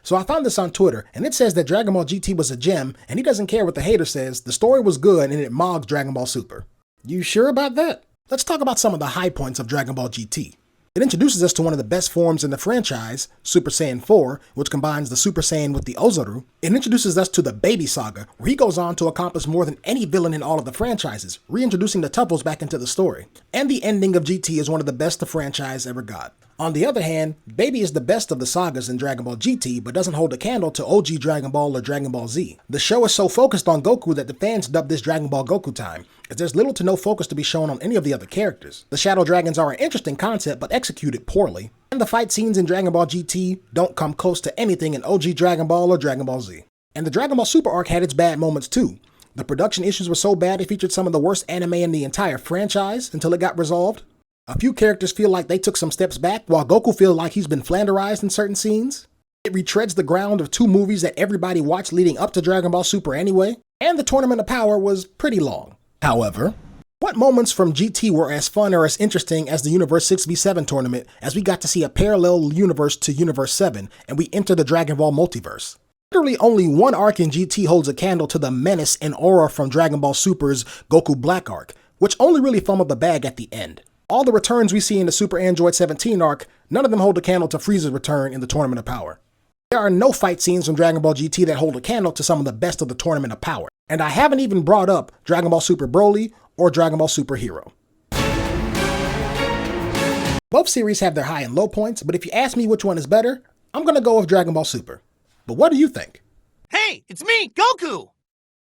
So I found this on Twitter, and it says that Dragon Ball GT was a gem, and he doesn't care what the hater says, the story was good and it mogs Dragon Ball Super. You sure about that? Let's talk about some of the high points of Dragon Ball GT. It introduces us to one of the best forms in the franchise, Super Saiyan 4, which combines the Super Saiyan with the Ozaru. It introduces us to the Baby Saga, where he goes on to accomplish more than any villain in all of the franchises, reintroducing the Tuffles back into the story. And the ending of GT is one of the best the franchise ever got. On the other hand, Baby is the best of the sagas in Dragon Ball GT, but doesn't hold a candle to OG Dragon Ball or Dragon Ball Z. The show is so focused on Goku that the fans dubbed this Dragon Ball Goku time, as there's little to no focus to be shown on any of the other characters. The Shadow Dragons are an interesting concept, but executed poorly. And the fight scenes in Dragon Ball GT don't come close to anything in OG Dragon Ball or Dragon Ball Z. And the Dragon Ball Super arc had its bad moments too. The production issues were so bad it featured some of the worst anime in the entire franchise until it got resolved. A few characters feel like they took some steps back, while Goku feels like he's been Flanderized in certain scenes. It retreads the ground of two movies that everybody watched leading up to Dragon Ball Super anyway, and the Tournament of Power was pretty long. However, what moments from GT were as fun or as interesting as the Universe 6v7 tournament, as we got to see a parallel universe to Universe 7, and we enter the Dragon Ball multiverse? Literally only one arc in GT holds a candle to the menace and aura from Dragon Ball Super's Goku Black arc, which only really fumbled the bag at the end. All the returns we see in the Super Android 17 arc, none of them hold a candle to Frieza's return in the Tournament of Power. There are no fight scenes from Dragon Ball GT that hold a candle to some of the best of the Tournament of Power. And I haven't even brought up Dragon Ball Super Broly or Dragon Ball Super Hero. Both series have their high and low points, but if you ask me which one is better, I'm gonna go with Dragon Ball Super. But what do you think? Hey, it's me, Goku!